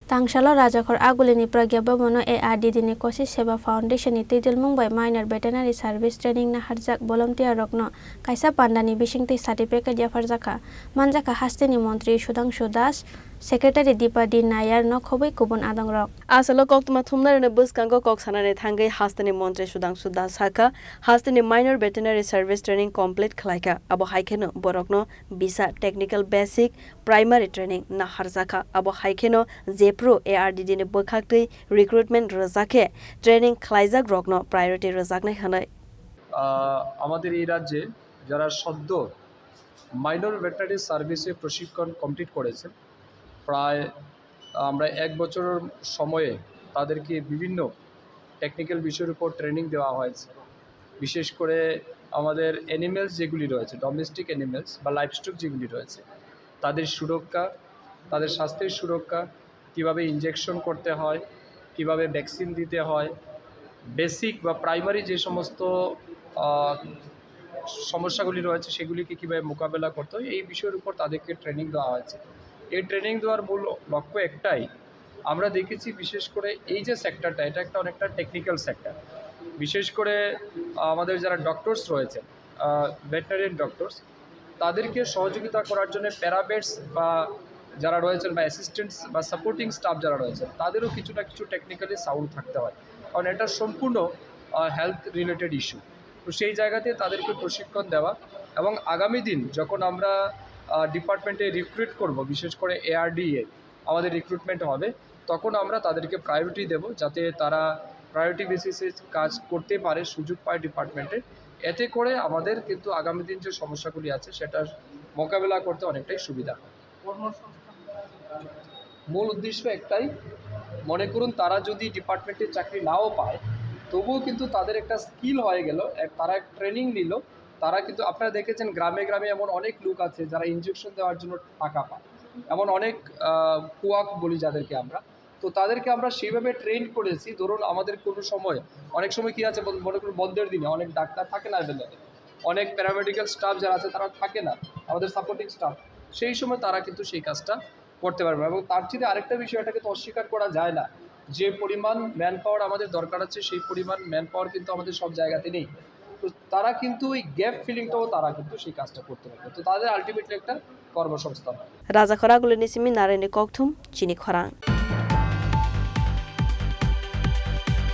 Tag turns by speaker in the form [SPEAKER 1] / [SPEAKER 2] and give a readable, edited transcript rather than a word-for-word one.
[SPEAKER 1] Tangshalo Rajakhor Agulini Pragya Babono ARDD ni Kosi Seva Foundation ni Tidil Mumbai Minor Veterinary Service Training na Harjak Volunteer Rokno Kaisa Pandani Bishingti Certificate ya Farjaka Manjaka Hastini Montri Shudangshu Das Secretary Dipadi Nayar no Khobui Kubun Adang Rok
[SPEAKER 2] Asalo Koktuma Thumnar ne Buskango Koksanane Thangai Hastini Montri Shudangshu Das Haka Hastini Minor Veterinary Service Training Complete Khlaika Abo Haikeno Borokno Bisa Technical Basic Primary Training na Harjaka Abo Haikeno Zepro ARDD ni Bokhakti Recruitment Razake Training Khlaijak Rokno Priority Razakne Hanai
[SPEAKER 3] আমাদের এই রাজ্যে যারা সদ্য minor veterinary সার্ভিসে প্রশিক্ষণ complete করেছেন প্রায় আমরা 1 বছরের সময়ে তাদেরকে বিভিন্ন টেকনিক্যাল বিষয়ের উপর ট্রেনিং দেওয়া হয়েছে বিশেষ করে আমাদের অ্যানিমেলস যেগুলি রয়েছে ডোমেস্টিক অ্যানিমেলস বা লাইভস্টক যেগুলি রয়েছে তাদের সুরক্ষা তাদের স্বাস্থ্যের সুরক্ষা কিভাবে ইনজেকশন করতে হয় কিভাবে ভ্যাকসিন দিতে হয় বেসিক বা প্রাইমারি যে সমস্ত সমস্যাগুলি রয়েছে সেগুলিকে কীভাবে মোকাবেলা করতে হয় এই বিষয়ের উপর তাদেরকে ট্রেনিং দেওয়া হয়েছে এই ট্রেনিং দেওয়ার মূল লক্ষ্য একটাই আমরা দেখেছি বিশেষ করে এই যে সেক্টরটা এটা একটা অনেকটা টেকনিক্যাল সেক্টর বিশেষ করে আমাদের যারা ডক্টরস রয়েছে ভেটেরিনারি ডক্টরস তাদেরকে সহযোগিতা করার জন্য প্যারামেডিক্স বা যারা রয়েছেন বা অ্যাসিস্ট্যান্টস বা সাপোর্টিং স্টাফ যারা রয়েছেন তাদেরও কিছু না কিছু টেকনিক্যালি সাউন্ড থাকতে হয় কারণ এটা সম্পূর্ণ হেলথ রিলেটেড ইস্যু তো সেই জায়গাতে তাদেরকে প্রশিক্ষণ দেওয়া এবং আগামী দিন যখন আমরা ডিপার্টমেন্টে রিক্রুট করব বিশেষ করে ARDA আমাদের রিক্রুটমেন্ট হবে তখন আমরা তাদেরকে প্রায়োরিটি দেব যাতে তারা প্রায়োরিটি বেসিসে কাজ করতে পারে সুযোগ পায় ডিপার্টমেন্টে এতে করে আমাদের কিন্তু আগামী দিন যে সমস্যাগুলি আছে সেটার মোকাবেলা করতে অনেকটাই সুবিধা হয় মূল উদ্দেশ্য একটাই মনে করুন তারা যদি ডিপার্টমেন্টে চাকরি নাও পায় তবুও কিন্তু তাদের একটা স্কিল হয়ে গেল তারা এক ট্রেনিং নিল তারা কিন্তু আপনারা দেখেছেন গ্রামে গ্রামে এমন অনেক লোক আছে যারা ইনজেকশন দেওয়ার জন্য টাকা পায় এমন অনেক কুয়াক বলি যাদেরকে আমরা তো তাদেরকে আমরা সেইভাবে ট্রেন করেছি ধরুন আমাদের কোনো সময় অনেক সময় কী আছে মনে করুন বন্ধের দিনে অনেক ডাক্তার থাকে না অ্যাভেলেবেল অনেক প্যারামেডিক্যাল স্টাফ যারা আছে তারা থাকে না আমাদের সাপোর্টিং স্টাফ সেই সময় তারা কিন্তু সেই কাজটা করতে পারবে এবং তার চেয়ে আরেকটা বিষয় এটাকে তো অস্বীকার করা যায় না যে পরিমাণ ম্যান পাওয়ার আমাদের দরকার আছে সেই পরিমাণ ম্যান পাওয়ার কিন্তু আমাদের সব জায়গাতে নেই তো তারা কিন্তু ওই গ্যাপ ফিলিংটাও তারা কিন্তু সেই কাজটা করতে পারবে তো তাদের আলটিমেটলি একটা কর্মসংস্থান
[SPEAKER 2] Rajakhor Agulini Simi Nareni Kokthum Chini Khorang